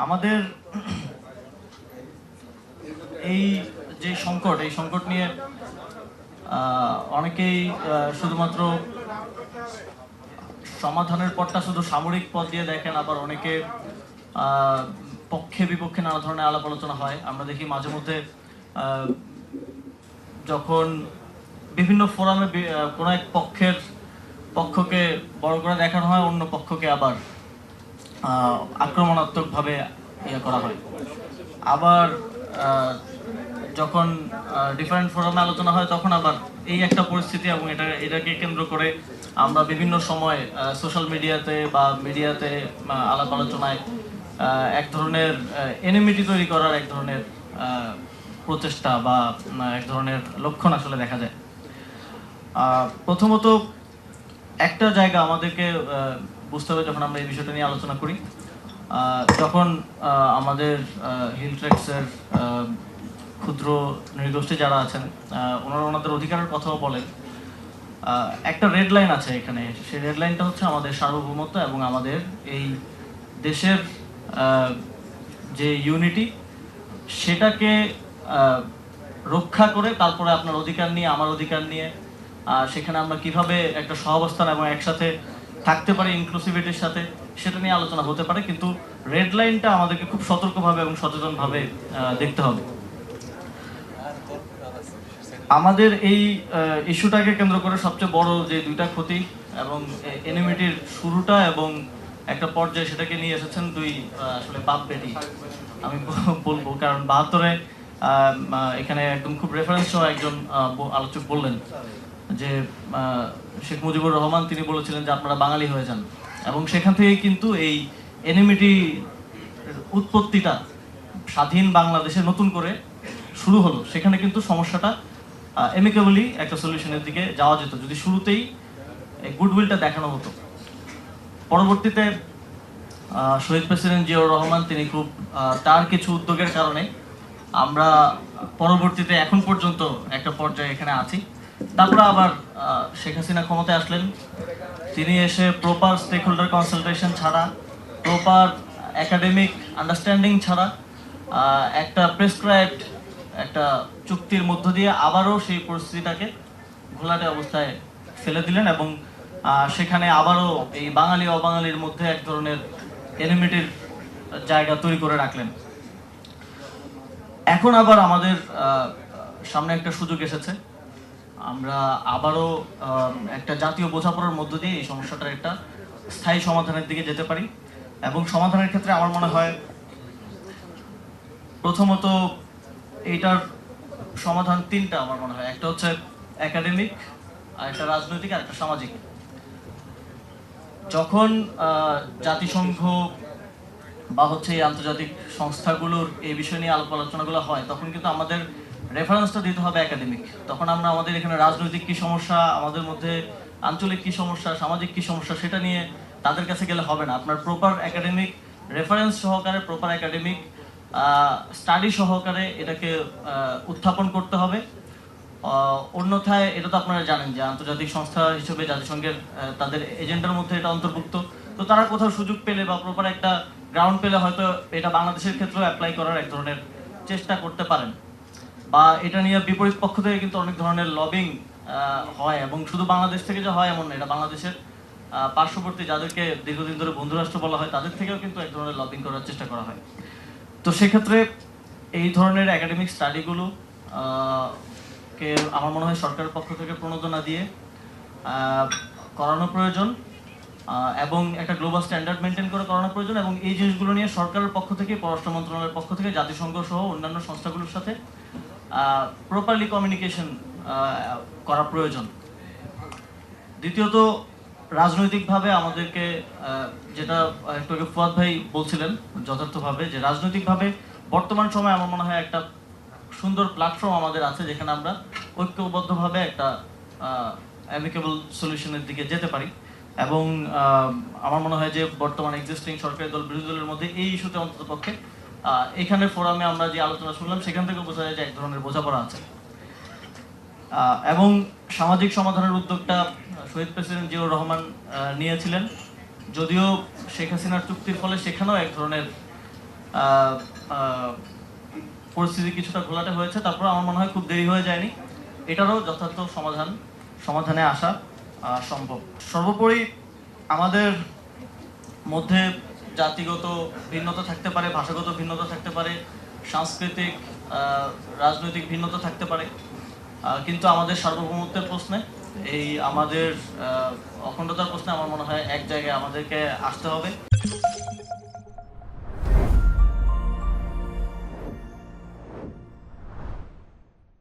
আমাদের এই যে সংকট, এই সংকট নিয়ে অনেকেই শুধুমাত্র সমাধানের পথটা শুধু সামরিক পথ দিয়ে দেখেন, আবার অনেকে পক্ষে বিপক্ষে নানা ধরনের আলাপ আলোচনা হয়। আমরা দেখি মাঝে মধ্যে যখন বিভিন্ন ফোরামে কোনো এক পক্ষকে বড় করে দেখানো হয়, অন্য পক্ষকে আবার আক্রমণাত্মকভাবে ইয়ে করা হয়। আবার যখন ডিফারেন্ট ফোরামে আলোচনা হয় তখন আবার এই একটা পরিস্থিতি, এবং এটাকে কেন্দ্র করে আমরা বিভিন্ন সময় সোশ্যাল মিডিয়াতে বা মিডিয়াতে আলাপ আলোচনায় এক ধরনের এনিমিটি তৈরি করার এক ধরনের প্রচেষ্টা বা এক ধরনের লক্ষণ আসলে দেখা যায়। প্রথমত একটা জায়গা আমাদেরকে বুঝতে হবে যখন আমরা এই বিষয়টা নিয়ে আলোচনা করি, যখন আমাদের হিল ট্রেক্সের ক্ষুদ্র নৃগোষ্ঠী যারা আছেন ওনারা ওনাদের অধিকারের কথাও বলেন, একটা রেড লাইন আছে এখানে। সেই রেড লাইনটা হচ্ছে আমাদের সার্বভৌমত্ব এবং আমাদের এই দেশের যে ইউনিটি, সেটাকে রক্ষা করে তারপরে আপনার অধিকার নিয়ে আমার অধিকার নিয়ে সেখানে আমরা কিভাবে একটা সহাবস্থান এবং একসাথে থাকতে পারি ইনক্লুসিভিটির সাথে, সেটা নিয়ে আলোচনা হতে পারে। কিন্তু রেড লাইনটা আমাদেরকে খুব সতর্কভাবে এবং সচেতনভাবে দেখতে হবে। আমাদের এই ইস্যুটাকে কেন্দ্র করে সবচেয়ে বড় যে দুইটা ক্ষতি এবং এনিমিটির শুরুটা এবং একটা পর্যায়ে সেটাকে নিয়ে এসেছেন দুই আসলে বাপ বেটি আমি বলবো। কারণ 72-এ এখানে একদম খুব রেফারেন্স সহ একজন আলোচক বললেন যে শেখ মুজিবুর রহমান তিনি বলেছিলেন যে আপনারা বাঙালি হয়ে যান, এবং সেখান থেকেই কিন্তু এই এনিমিটি উৎপত্তিটা স্বাধীন বাংলাদেশে নতুন করে শুরু হলো। সেখানে কিন্তু সমস্যাটা এমিকেবলি একটা সলিউশনের দিকে যাওয়া যেত যদি শুরুতেই এই গুডউইলটা দেখানো হতো। পরবর্তীতে শহীদ প্রেসিডেন্ট জিয়াউর রহমান তিনি খুব তার কিছু উদ্যোগের কারণে আমরা পরবর্তীতে এখন পর্যন্ত একটা পর্যায়ে এখানে আছি। তারপরে আবার শেখ হাসিনা ক্ষমতায় আসলেন। তিনি এসে প্রপার স্টেক হোল্ডার কনসালটেশন ছাড়া, প্রপার একাডেমিক আন্ডারস্ট্যান্ডিং ছাড়া একটা প্রেসক্রাইবড একটা চুক্তির মধ্য দিয়ে আবারও সেই পরিস্থিতিটাকে ঘোলাটে অবস্থায় ফেলে দিলেন, এবং সেখানে আবারও এই বাঙালি অবাঙালির মধ্যে এক ধরনের এনিমিটির জায়গা তৈরি করে রাখলেন। এখন আবার আমাদের সামনে একটা সুযোগ এসেছে, আমরা আবারও একটা জাতীয় বোঝাপড়ার মধ্য দিয়ে এই সমস্যাটার একটা স্থায়ী সমাধানের দিকে যেতে পারি। এবং সমাধানের ক্ষেত্রে আমার মনে হয় প্রথমত এইটার সমাধান তিনটা আমার মনে হয়। একটা হচ্ছে একাডেমিক, আর একটা রাজনৈতিক, আর একটা সামাজিক। যখন জাতিসংঘ বা হচ্ছে এই আন্তর্জাতিক সংস্থাগুলোর এই বিষয় নিয়ে আলাপ আলোচনাগুলো হয় তখন কিন্তু আমাদের রেফারেন্সটা দিতে হবে একাডেমিক। তখন আমরা আমাদের এখানে রাজনৈতিক কি সমস্যা, আমাদের মধ্যে আঞ্চলিক কি সমস্যা, সামাজিক কি সমস্যা, সেটা নিয়ে তাদের কাছে গেলে হবে না। আপনার প্রপার একাডেমিক রেফারেন্স সহকারে, প্রপার একাডেমিক স্টাডি সহকারে এটাকে উত্থাপন করতে হবে। অন্যথায় এটা তো আপনারা জানেন যে আন্তর্জাতিক সংস্থা হিসেবে জাতিসংঘের তাদের এজেন্ডার মধ্যে এটা অন্তর্ভুক্ত। তো তারা কোথাও সুযোগ পেলে বা প্রপার একটা গ্রাউন্ড পেলে হয়তো এটা বাংলাদেশের ক্ষেত্রেও অ্যাপ্লাই করার এক ধরনের চেষ্টা করতে পারেন। বা এটা নিয়ে বিপরীত পক্ষ থেকে কিন্তু অনেক ধরনের লবিং হয়, এবং শুধু বাংলাদেশ থেকে যে হয় এমন না, এটা বাংলাদেশের পার্শ্ববর্তী যাদেরকে দীর্ঘদিন ধরে বন্ধুরাষ্ট্র বলা হয় তাদের থেকেও কিন্তু এক ধরনের লবিং করার চেষ্টা করা হয়। তো সেক্ষেত্রে এই ধরনের একাডেমিক স্টাডিগুলো কে আমার মনে হয় সরকারের পক্ষ থেকে প্রণোদনা দিয়ে করানো প্রয়োজন, এবং একটা গ্লোবাল স্ট্যান্ডার্ড মেনটেন করে করানো প্রয়োজন। এবং এই জিনিসগুলো নিয়ে সরকারের পক্ষ থেকে, পররাষ্ট্র মন্ত্রণালয়ের পক্ষ থেকে জাতিসংঘ সহ অন্যান্য সংস্থাগুলোর সাথে প্রপারলি কমিউনিকেশন করা প্রয়োজন। দ্বিতীয়ত রাজনৈতিকভাবে আমাদেরকে যেটা একটু আগে ফুয়াদ ভাই বলছিলেন যথার্থভাবে, যে রাজনৈতিকভাবে বর্তমান সময়ে আমার মনে হয় একটা সুন্দর প্ল্যাটফর্ম আমাদের আছে যেখানে আমরা ঐক্যবদ্ধভাবে একটা অ্যামিকেবল সলিউশনের দিকে যেতে পারি। এবং আমার মনে হয় যে বর্তমান এক্সিস্টিং সরকারি দল বিরোধী দলের মধ্যে এই ইস্যুতে অন্ততপক্ষে এখানে ফোরামে আমরা যে আলোচনা শুনলাম সেখান থেকে বোঝা যায় যে এক ধরনের বোঝাপড়া আছে। এবং সামাজিক সমাধানের উদ্যোগটা শহীদ প্রেসিডেন্ট জিয়াউর রহমান নিয়েছিলেন, যদিও শেখ হাসিনার চুক্তির ফলে সেখানেও এক ধরনের আহ, আহ, পরিস্থিতি কিছুটা ঘোলাটে হয়েছে, তারপর আমার মনে হয় খুব দেরি হয়ে যায়নি, এটারও যথার্থ সমাধানে আসা সম্ভব। সর্বোপরি আমাদের মধ্যে জাতিগত ভিন্নতা থাকতে পারে, ভাষাগত ভিন্নতা থাকতে পারে, সাংস্কৃতিক রাজনৈতিক ভিন্নতা থাকতে পারে, কিন্তু আমাদের সার্বভৌমত্বের প্রশ্নে, এই আমাদের অখণ্ডতার প্রশ্নে আমার মনে হয় এক জায়গায় আমাদেরকে আসতে হবে।